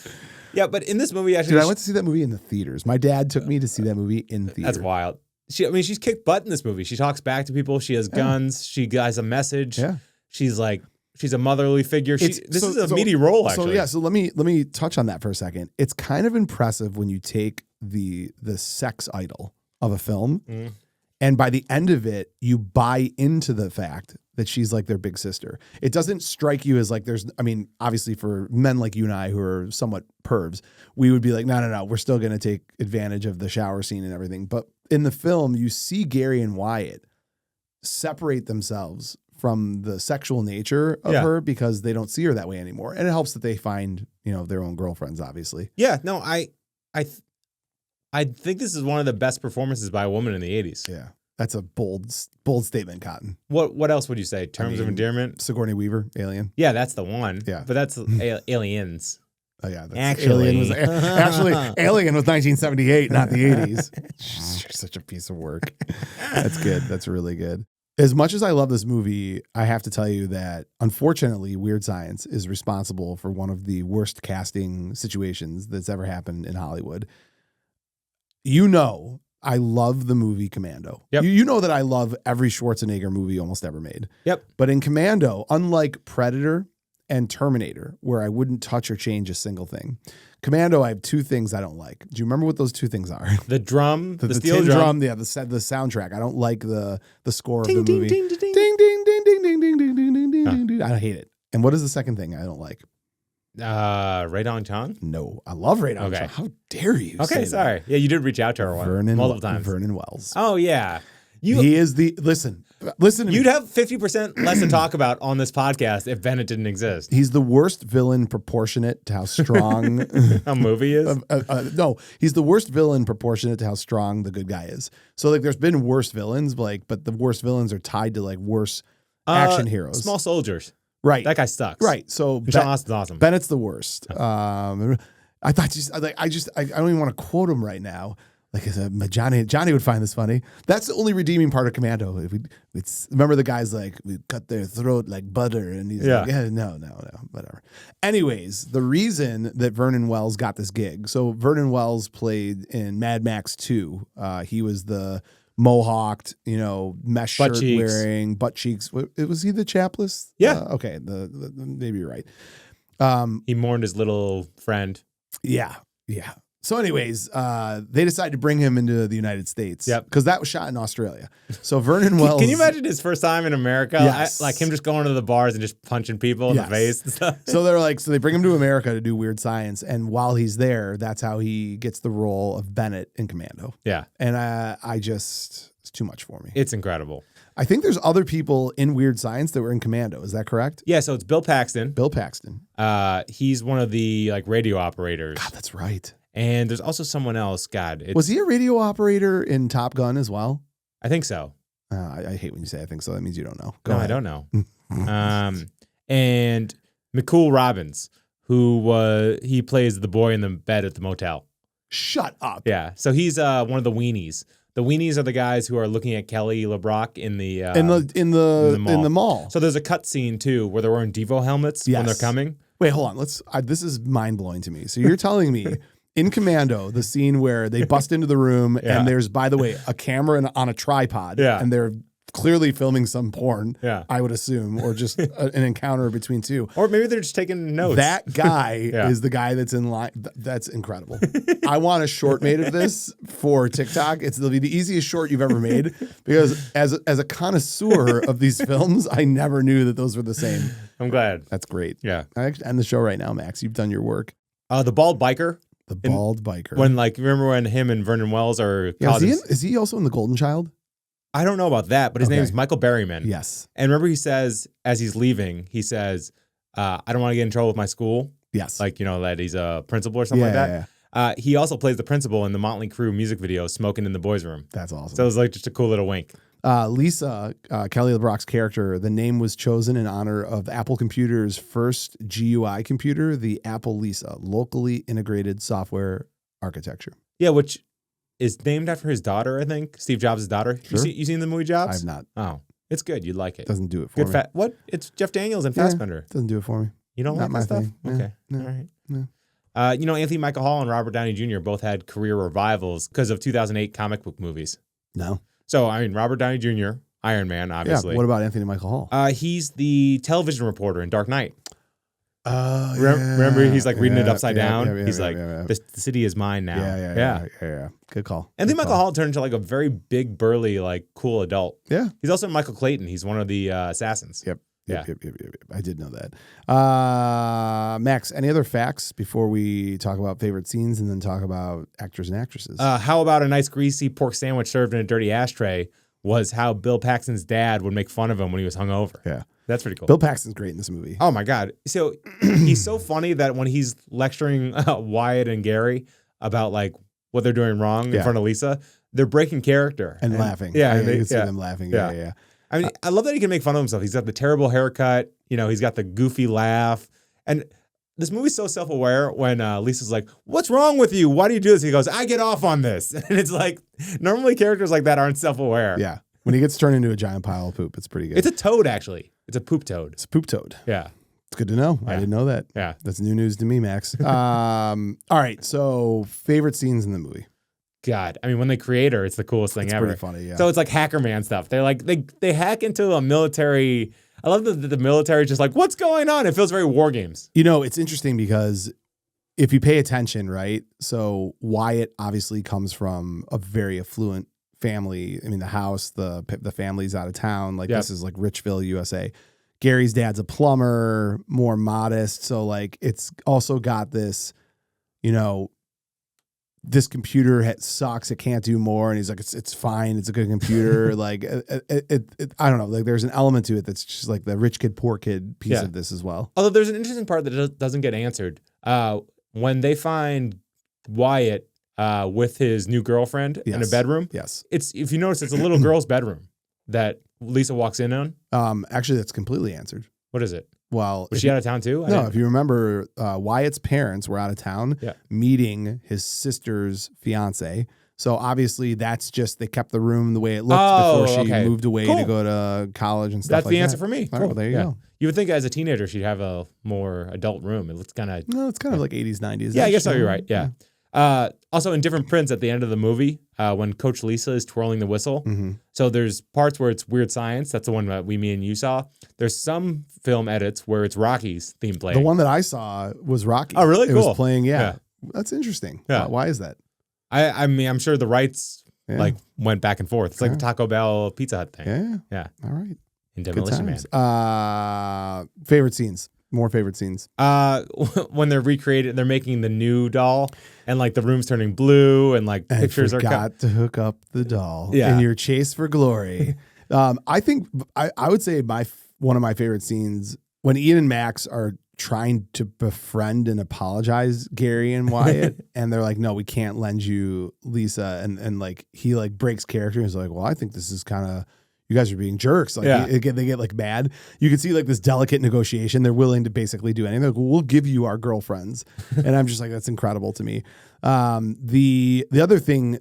Yeah, but in this movie, actually, dude, I went to see that movie in the theaters. My dad took me to see that movie in theaters. That's wild. She's kicked butt in this movie. She talks back to people. She has guns. She has a message. Yeah. She's a motherly figure. This is a meaty role, actually. So let me touch on that for a second. It's kind of impressive when you take the sex idol of a film, and by the end of it, you buy into the fact that she's like their big sister. It doesn't strike you as like obviously for men like you and I who are somewhat pervs, we would be like, no, we're still going to take advantage of the shower scene and everything. But in the film, you see Gary and Wyatt separate themselves from the sexual nature of her because they don't see her that way anymore. And it helps that they find, their own girlfriends, obviously. Yeah, no, I think this is one of the best performances by a woman in the 80s. Yeah. That's a bold statement, Cotton. What else would you say? Terms of endearment? Sigourney Weaver, Alien. Yeah, that's the one. Yeah. But that's Aliens. Oh, yeah. Actually. Alien was 1978, not the 80s. She's such a piece of work. That's good. That's really good. As much as I love this movie, I have to tell you that, unfortunately, Weird Science is responsible for one of the worst casting situations that's ever happened in Hollywood. I love the movie Commando. Yep. You know that I love every Schwarzenegger movie almost ever made. Yep. But in Commando, unlike Predator and Terminator, where I wouldn't touch or change a single thing, Commando, I have two things I don't like. Do you remember what those two things are? The drum, the steel tin drum. Yeah, the soundtrack. I don't like the score ding, of the movie. Ding, ding, ding, ding, ding, ding, ding, ding, ding, ding, ding, ding, ding. I hate it. And what is the second thing I don't like? Ray Dong Chong? No, I love Ray Dong Chong. How dare you? Okay, sorry. Yeah, you did reach out to her multiple times. Vernon Wells. Oh yeah, he is the listen. To you'd me. have 50% less to talk about on this podcast if Bennett didn't exist. He's the worst villain proportionate to how strong a movie is. No, he's the worst villain proportionate to how strong the good guy is. So like, there's been worse villains, but the worst villains are tied to like worse action heroes. Small Soldiers. Right. That guy sucks. Right. So And Sean Austin's awesome. Bennett's the worst. I thought I don't even want to quote him right now. Like Johnny would find this funny. That's the only redeeming part of Commando. Remember the guy's like, we cut their throat like butter, and he's like, yeah, no, whatever. Anyways, the reason that Vernon Wells got this gig. So Vernon Wells played in Mad Max 2. He was the mohawked, mesh Butt shirt cheeks. wearing, butt cheeks. Was he the chapless? Yeah. Okay. Maybe you're right. He mourned his little friend. Yeah. So anyways, they decided to bring him into the United States. Yep. Because that was shot in Australia. So Vernon Wells. Can you imagine his first time in America? Yes. Like him just going to the bars and just punching people in the face and stuff. So they bring him to America to do Weird Science. And while he's there, that's how he gets the role of Bennett in Commando. Yeah. And it's too much for me. It's incredible. I think there's other people in Weird Science that were in Commando. Is that correct? Yeah, so it's Bill Paxton. He's one of the radio operators. God, that's right. And there's also someone else. Was he a radio operator in Top Gun as well? I think so. I hate when you say I think so. That means you don't know. Go ahead. I don't know. And McCool Robbins, he plays the boy in the bed at the motel. Shut up. Yeah. So he's one of the weenies. The weenies are the guys who are looking at Kelly LeBrock in the mall. So there's a cut scene too where they're wearing Devo helmets when they're coming. Wait, hold on. This is mind blowing to me. So you're telling me in Commando, the scene where they bust into the room and there's, by the way, a camera on a tripod, and they're clearly filming some porn, I would assume, or just an encounter between two. Or maybe they're just taking notes. That guy is the guy that's in line. That's incredible. I want a short made of this for TikTok. It'll be the easiest short you've ever made, because as a connoisseur of these films, I never knew that those were the same. I'm glad. That's great. Yeah. I actually end the show right now, Max. You've done your work. The bald biker. The bald biker. Remember when him and Vernon Wells are cousins? Is he also in The Golden Child? I don't know about that, but his name is Michael Berryman. Yes. And remember he says, as he's leaving, he says, I don't want to get in trouble with my school. Yes. That he's a principal or something like that. Yeah. He also plays the principal in the Motley Crue music video, Smoking in the Boys' Room. That's awesome. So it was like just a cool little wink. Lisa, Kelly LeBrock's character, the name was chosen in honor of Apple Computer's first GUI computer, the Apple Lisa, locally integrated software architecture. Yeah, which is named after his daughter, I think. Steve Jobs' daughter. Sure. You seen the movie Jobs? I've not. Oh, it's good. You'd like it. Doesn't do it for me. What? It's Jeff Daniels and Fassbender. Doesn't do it for me. You don't Not like that stuff? thing. Okay. No. All right. No. Anthony Michael Hall and Robert Downey Jr. both had career revivals because of 2008 comic book movies. No. So, Robert Downey Jr., Iron Man, obviously. Yeah, what about Anthony Michael Hall? He's the television reporter in Dark Knight. Yeah. Remember, he's like reading it upside down. He's like, yeah. The city is mine now. Yeah. Good call. Anthony Michael Hall turned into like a very big, burly, like cool adult. Yeah. He's also Michael Clayton. He's one of the assassins. Yep. I did know that. Max, any other facts before we talk about favorite scenes and then talk about actors and actresses? How about a nice greasy pork sandwich served in a dirty ashtray was how Bill Paxton's dad would make fun of him when he was hungover. Yeah. That's pretty cool. Bill Paxton's great in this movie. Oh, my God. So he's so funny that when he's lecturing Wyatt and Gary about like what they're doing wrong in front of Lisa, they're breaking character. And laughing. Yeah. You can see them laughing. Yeah. I love that he can make fun of himself. He's got the terrible haircut. He's got the goofy laugh. And this movie's so self-aware when Lisa's like, what's wrong with you? Why do you do this? He goes, I get off on this. And it's like, normally characters like that aren't self-aware. Yeah. When he gets turned into a giant pile of poop, it's pretty good. It's a toad, actually. It's a poop toad. It's a poop toad. Yeah. It's good to know. Yeah. I didn't know that. Yeah. That's new news to me, Max. All right. So favorite scenes in the movie. God, when they create her, it's the coolest thing ever. It's pretty funny, yeah. So it's like Hacker Man stuff. They're like, they hack into a military. I love that the military is just like, what's going on? It feels very War Games. It's interesting because if you pay attention, right? So Wyatt obviously comes from a very affluent family. The house, the family's out of town. Like This is like Richville, USA. Gary's dad's a plumber, more modest. So like it's also got this, this computer sucks. It can't do more. And he's like, it's fine. It's a good computer. Like I don't know. Like there's an element to it that's just like the rich kid, poor kid piece of this as well. Although there's an interesting part that doesn't get answered. When they find Wyatt with his new girlfriend in a bedroom. Yes. If you notice, it's a little girl's bedroom that Lisa walks in on. Actually, that's completely answered. What is it? Well, was she out of town too? No, if you remember, Wyatt's parents were out of town Yeah. meeting his sister's fiance. So obviously that's just, they kept the room the way it looked before she moved away to go to college and stuff That's like the that. answer for me. All right, well, there you go. You would think as a teenager she'd have a more adult room. It looks kind of... No, it's kind of like 80s, 90s. Yeah, I guess so. You're right. Yeah. Also, in different prints at the end of the movie, when Coach Lisa is twirling the whistle, so there's parts where it's Weird Science. That's the one that me and you saw. There's some film edits where it's Rocky's theme playing. The one that I saw was Rocky. Oh, really? It Cool. was playing, yeah. That's interesting. Yeah. Why is that? I mean, I'm sure the rights went back and forth. It's like the Taco Bell Pizza Hut thing. Yeah. All right. In Demolition Man. Favorite scenes. More favorite scenes. When they're recreated, they're making the new doll, and like the room's turning blue, and like pictures are got to hook up the doll in your chase for glory. I think I would say one of my favorite scenes when Ian and Max are trying to befriend and apologize Gary and Wyatt, and they're like, "No, we can't lend you Lisa," and like he like breaks character and is like, "Well, I think this is kind of." You guys are being jerks. Like they get like mad. You can see like this delicate negotiation. They're willing to basically do anything. They're like, well, we'll give you our girlfriends. And I'm just like, that's incredible to me. The other thing,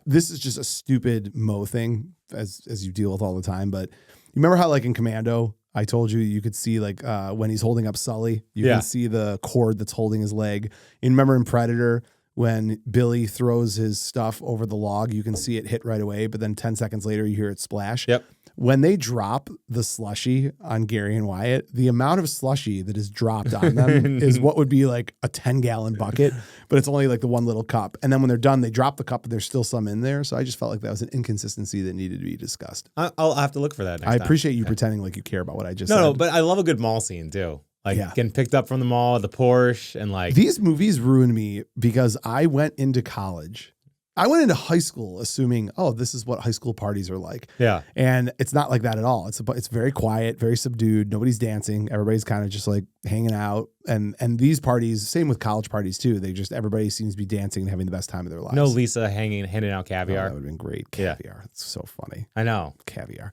this is just a stupid Mo thing as you deal with all the time. But you remember how like in Commando, I told you could see like when he's holding up Sully, you can see the cord that's holding his leg. And remember in Predator, when Billy throws his stuff over the log, you can see it hit right away, but then 10 seconds later, you hear it splash. Yep. When they drop the slushy on Gary and Wyatt, the amount of slushy that is dropped on them is what would be like a 10-gallon bucket, but it's only like the one little cup. And then when they're done, they drop the cup, but there's still some in there. So I just felt like that was an inconsistency that needed to be discussed. I'll have to look for that next time. I appreciate you pretending like you care about what I just said. No, but I love a good mall scene too. Like getting picked up from the mall, the Porsche, and like... These movies ruined me because I went into college. I went into high school assuming, oh, this is what high school parties are like. Yeah. And it's not like that at all. It's very quiet, very subdued. Nobody's dancing. Everybody's kind of just like hanging out. And these parties, same with college parties too. Everybody seems to be dancing and having the best time of their lives. No Lisa handing out caviar. Oh, that would have been great. Caviar. It's so funny. I know. Caviar.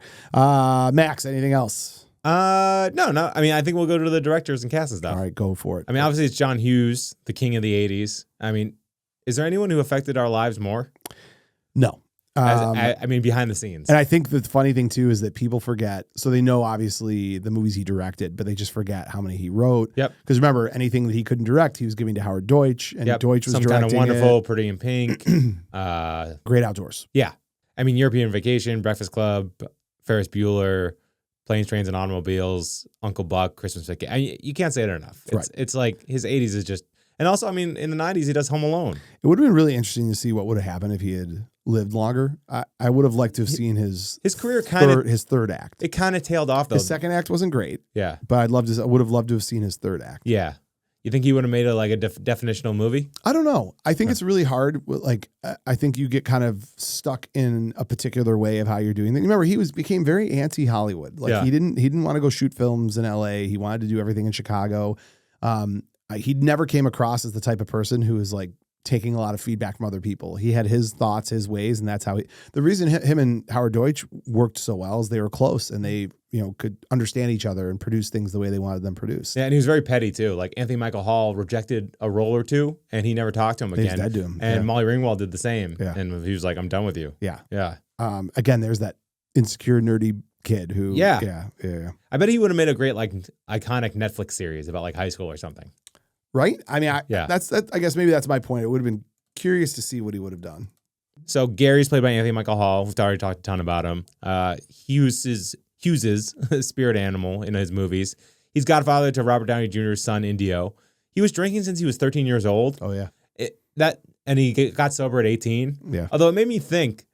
Max, anything else? No. I mean, I think we'll go to the directors and cast and stuff. All right, go for it. I mean, obviously it's John Hughes, the king of the 80s. I mean, is there anyone who affected our lives more? No. I mean, behind the scenes. And I think the funny thing too is that people forget. So they know obviously the movies he directed, but they just forget how many he wrote. Yep. Because remember, anything that he couldn't direct, he was giving to Howard Deutsch, and Deutsch was Some directing Kind of Wonderful, it. Pretty in Pink. Great Outdoors. Yeah. I mean, European Vacation, Breakfast Club, Ferris Bueller, Planes, Trains, and Automobiles, Uncle Buck, Christmas Vacation. You can't say it enough. It's like his 80s is just... And also, I mean, in the 90s, he does Home Alone. It would have been really interesting to see what would have happened if he had lived longer. I would have liked to have seen his career his third act. It kind of tailed off, though. His second act wasn't great. Yeah. But I would have loved to have seen his third act. Yeah. You think he would have made it like a definitional movie? I don't know. I think it's really hard. Like, I think you get kind of stuck in a particular way of how you're doing things. Remember, he became very anti-Hollywood. Like he didn't want to go shoot films in LA. He wanted to do everything in Chicago. He never came across as the type of person who was like taking a lot of feedback from other people. He had his thoughts, his ways, and that's how the reason him and Howard Deutsch worked so well is they were close and they, could understand each other and produce things the way they wanted them produced. Yeah, and he was very petty too. Like Anthony Michael Hall rejected a role or two and he never talked to him again. He's dead to him. And Molly Ringwald did the same. Yeah. And he was like, I'm done with you. Yeah. Yeah. Again, there's that insecure, nerdy kid who, yeah. I bet he would have made a great, like, iconic Netflix series about like high school or something. Right? I mean, I guess maybe that's my point. It would have been curious to see what he would have done. So Gary's played by Anthony Michael Hall. We've already talked a ton about him. Hughes's spirit animal in his movies. He's godfather to Robert Downey Jr.'s son, Indio. He was drinking since he was 13 years old. Oh, yeah. And he got sober at 18. Yeah. Although it made me think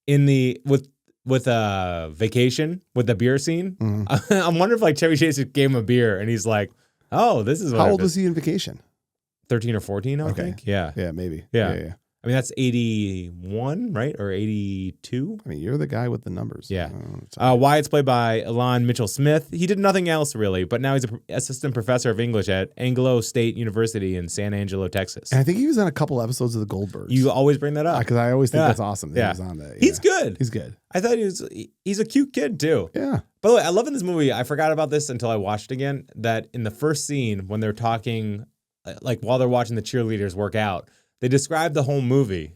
with Vacation, with the beer scene, I'm wondering if like Chevy Chase gave him a beer and he's like, oh, this is what How old was he in Vacation? 13 or 14, I think. Yeah. Yeah, maybe. Yeah. I mean, that's 81, right? Or 82? I mean, you're the guy with the numbers. Yeah. Wyatt's played by Elan Mitchell-Smith. He did nothing else, really, but now he's an assistant professor of English at Anglo State University in San Angelo, Texas. And I think he was on a couple episodes of The Goldbergs. You always bring that up. Because I always think that's awesome that he was on that. He's good. He's good. I thought he's a cute kid, too. Yeah. By the way, I love in this movie, I forgot about this until I watched it again, that in the first scene, when they're talking, like while they're watching the cheerleaders work out, they describe the whole movie.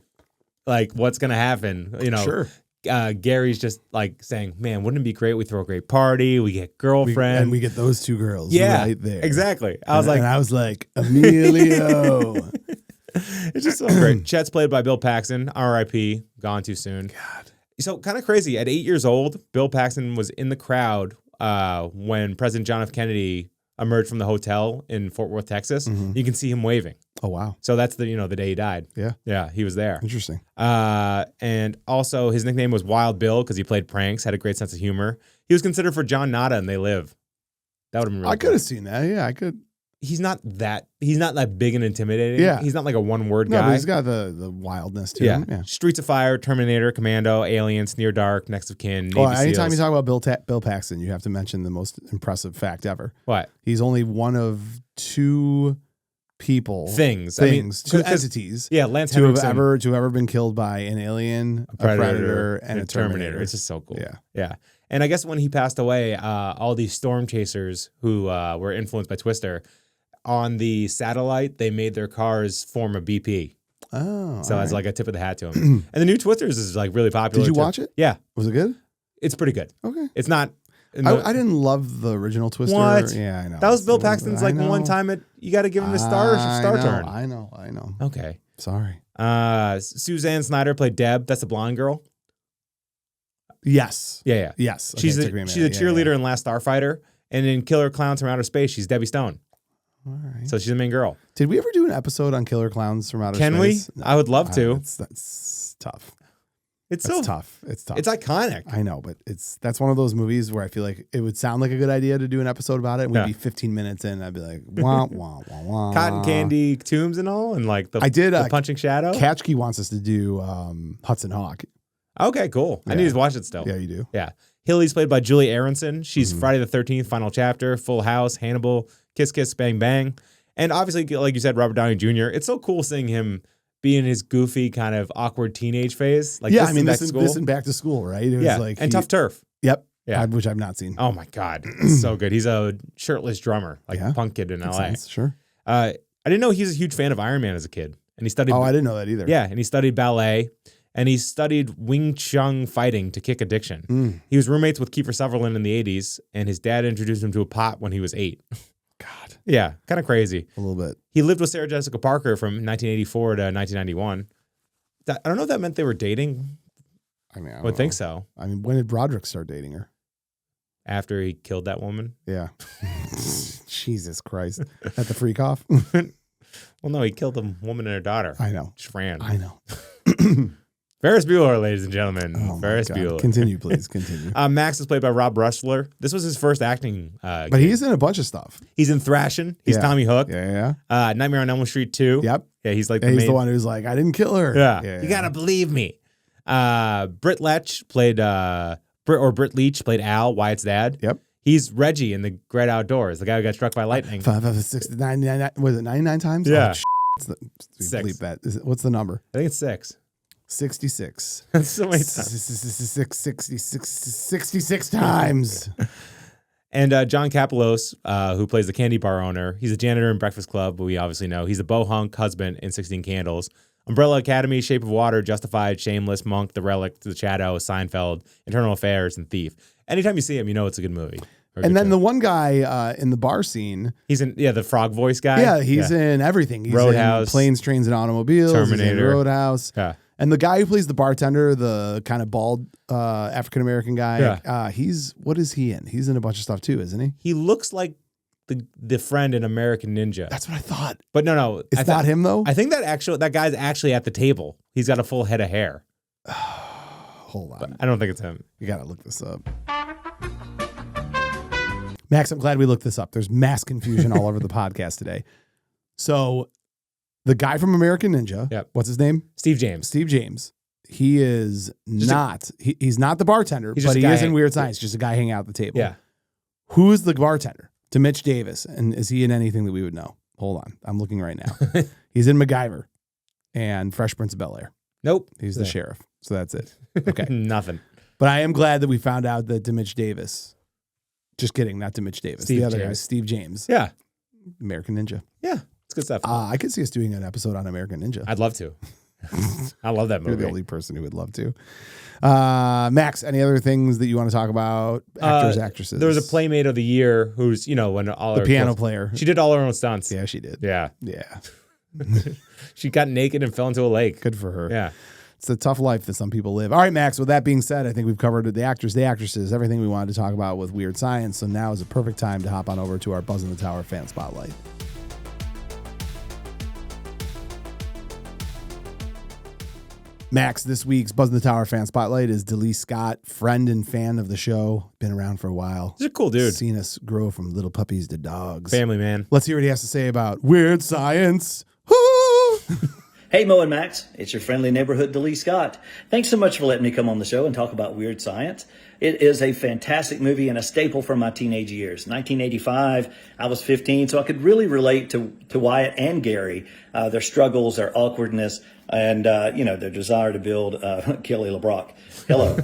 Like, what's going to happen? You know, sure. Gary's just like saying, man, wouldn't it be great? We throw a great party. We get girlfriend. And we get those two girls right there. Exactly. I was like, Emilio. It's just so great. Chet's played by Bill Paxton, R.I.P., gone too soon. God. So kind of crazy. At 8 years old, Bill Paxton was in the crowd when President John F. Kennedy emerged from the hotel in Fort Worth, Texas. You can see him waving. Oh, wow. So that's the day he died. Yeah. Yeah, he was there. Interesting. And also his nickname was Wild Bill because he played pranks, had a great sense of humor. He was considered for John Nada and They Live. That would have been really I could have seen that. Yeah, I could. He's not that big and intimidating. Yeah. He's not like a one-word guy. No, but he's got the wildness to him. Yeah. Streets of Fire, Terminator, Commando, Aliens, Near Dark, Next of Kin, Navy anytime Seals. you talk about Bill Paxton, you have to mention the most impressive fact ever. What? He's only one of two people. Things. Two entities. Yeah, Lance to have Henriksen. ever been killed by an alien, a predator, and a Terminator. It's just so cool. Yeah. Yeah. And I guess when he passed away, all these storm chasers who were influenced by Twister, on the satellite, they made their cars form a BP. Oh. So as like a tip of the hat to him. And the new Twisters is like really popular. Did you watch it? Yeah. Was it good? It's pretty good. Okay. It's not. I didn't love the original Twister. What? Yeah, I know. That was Bill Paxton's like one time you got to give him a star turn. I know. Okay. Sorry. Suzanne Snyder played Deb. That's the blonde girl. Yes. Yeah. Yes. She's a cheerleader in Last Starfighter. And in Killer Clowns from Outer Space, she's Debbie Stone. All right. So she's the main girl. Did we ever do an episode on Killer Clowns from Outer Space? Can we? No. I would love to. That's tough. It's tough. It's tough. It's iconic. I know, but that's one of those movies where I feel like it would sound like a good idea to do an episode about it. And we'd be 15 minutes in, and I'd be like, wah, wah, wah, wah. Cotton candy tombs and all, and like the punching shadow. Katchke wants us to do Hudson Hawk. Okay, cool. Yeah. I need to watch it still. Yeah, you do. Yeah. Hilly's played by Julie Aronson. She's Friday the 13th, Final Chapter, Full House, Hannibal, Kiss Kiss Bang Bang. And obviously, like you said, Robert Downey Jr., it's so cool seeing him be in his goofy, kind of awkward teenage phase. Like, yeah, this is Back to School, right? It was like Tough Turf. Yep. Yeah. Which I've not seen. Oh, my God. It's so good. He's a shirtless drummer, like a punk kid in Makes L.A. sense. Sure. I didn't know he's a huge fan of Iron Man as a kid. And he studied... Oh, I didn't know that either. Yeah, and he studied ballet. And he studied Wing Chun fighting to kick addiction. He was roommates with Kiefer Sutherland in the 80s, and his dad introduced him to a pot when he was 8. God. Yeah, kind of crazy. A little bit. He lived with Sarah Jessica Parker from 1984 to 1991. I don't know if that meant they were dating. I mean, I would think so. I mean, when did Broderick start dating her? After he killed that woman? Yeah. Jesus Christ. At the freak off? Well, no, he killed a woman and her daughter. I know. Just ran. I know. Ferris Bueller, ladies and gentlemen. Oh Ferris Bueller. Continue, please. Continue. Max is played by Rob Rustler. This was his first acting but he's in a bunch of stuff. He's in Thrashin'. He's Tommy Hook. Yeah. Nightmare on Elm Street 2. Yep. Yeah, he's like he's the one who's like, I didn't kill her. Yeah. You gotta believe me. Britt Leach played Al, Wyatt's dad. Yep. He's Reggie in The Great Outdoors, the guy who got struck by lightning. 5, 5, 6, 9, 9, was it 99 times? Yeah. Oh, bleep that. What's the number? I think it's 6. 66. That's so many times. 66 times. And John Kapelos, who plays the candy bar owner, he's a janitor in Breakfast Club, but we obviously know he's a bohunk husband in 16 Candles. Umbrella Academy, Shape of Water, Justified, Shameless, Monk, The Relic, The Shadow, Seinfeld, Internal Affairs, and Thief. Anytime you see him, you know it's a good movie. And then the one guy in the bar scene. He's in, the frog voice guy. Yeah, he's in everything. He's Roadhouse. in Planes, Trains, and Automobiles. Terminator. He's in Roadhouse. Yeah. And the guy who plays the bartender, the kind of bald African-American guy, what is he in? He's in a bunch of stuff too, isn't he? He looks like the friend in American Ninja. That's what I thought. But no. It's not him though? I think that guy's actually at the table. He's got a full head of hair. Hold on. But I don't think it's him. You got to look this up. Max, I'm glad we looked this up. There's mass confusion all over the podcast today. So The guy from American Ninja. Yep. What's his name? Steve James. Steve James. He is not. He's not the bartender, but he is in Weird Science. Just a guy hanging out at the table. Yeah. Who is the bartender? To Mitch Davis, and is he in anything that we would know? Hold on, I'm looking right now. He's in MacGyver and Fresh Prince of Bel-Air. Nope. He's the sheriff. So that's it. Okay. Nothing. But I am glad that we found out that Mitch Davis. Just kidding, not Mitch Davis. Steve the other James. guy, Steve James. Yeah. American Ninja. Yeah. It's good stuff. I could see us doing an episode on American Ninja. I'd love to. I love that movie. You're the only person who would love to. Max, any other things that you want to talk about? Actors, actresses. There was a Playmate of the Year who's, when all the her piano player. She did all her own stunts. Yeah, she did. Yeah. Yeah. She got naked and fell into a lake. Good for her. Yeah. It's a tough life that some people live. All right, Max, with that being said, I think we've covered the actors, the actresses, everything we wanted to talk about with Weird Science. So now is a perfect time to hop on over to our Buzz in the Tower fan spotlight. Max, this week's Buzz in the Tower fan spotlight is Delise Scott, friend and fan of the show. Been around for a while. He's a cool dude. Seen us grow from little puppies to dogs. Family man. Let's hear what he has to say about Weird Science. Woo! Hey, Mo and Max, it's your friendly neighborhood Delise Scott. Thanks so much for letting me come on the show and talk about Weird Science. It is a fantastic movie and a staple from my teenage years. 1985, I was 15, so I could really relate to Wyatt and Gary, their struggles, their awkwardness, and their desire to build Kelly LeBrock. Hello.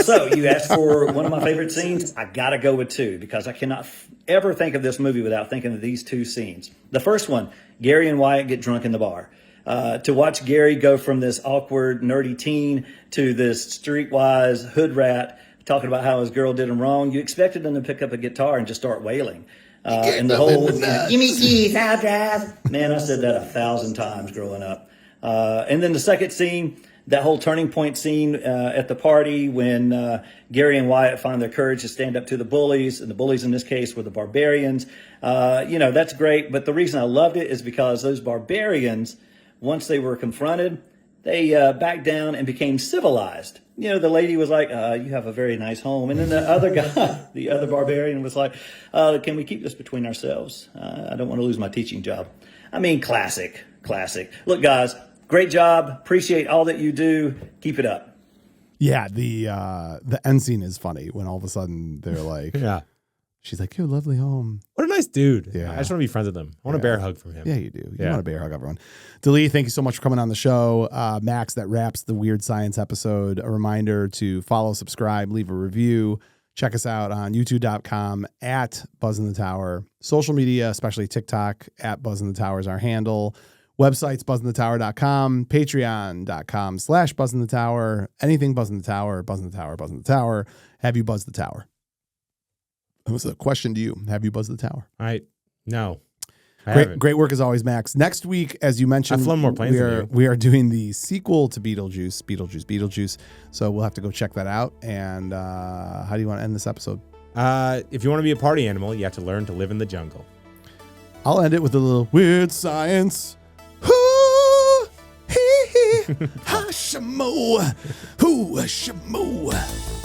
So you asked for one of my favorite scenes. I got to go with two because I cannot ever think of this movie without thinking of these two scenes. The first one, Gary and Wyatt get drunk in the bar. To watch Gary go from this awkward, nerdy teen to this streetwise hood rat talking about how his girl did him wrong, you expected him to pick up a guitar and just start wailing. And the whole, give me keys, I'll drive. Man, I said that 1,000 times growing up. And then the second scene, that whole turning point scene at the party when Gary and Wyatt find their courage to stand up to the bullies, and the bullies in this case were the barbarians. That's great, but the reason I loved it is because those barbarians, once they were confronted, they backed down and became civilized. The lady was like, you have a very nice home. And then the other guy, the other barbarian was like, can we keep this between ourselves? I don't want to lose my teaching job. I mean, classic. Look, guys, great job. Appreciate all that you do. Keep it up. Yeah, the end scene is funny when all of a sudden they're like, yeah. She's like, your lovely home. What a nice dude. Yeah. I just want to be friends with him. I want a bear hug from him. Yeah, you do. You want a bear hug, everyone. Delee, thank you so much for coming on the show. Max, that wraps the Weird Science episode. A reminder to follow, subscribe, leave a review. Check us out on youtube.com at Buzz in the Tower. Social media, especially TikTok, at Buzz in the Tower is our handle. Websites, buzzinthetower.com, patreon.com/Buzz in the Tower. Anything Buzz in the Tower, Buzz in the Tower, Buzz in the Tower. Have you buzzed the tower? That was a question to you. Have you buzzed the tower? No. Great work as always, Max. Next week, as you mentioned, I've flown more planes than you. We are doing the sequel to Beetlejuice. So we'll have to go check that out. And how do you want to end this episode? If you want to be a party animal, you have to learn to live in the jungle. I'll end it with a little Weird Science. Hoo, hee, hee, ha, shamo, hoo, shamo.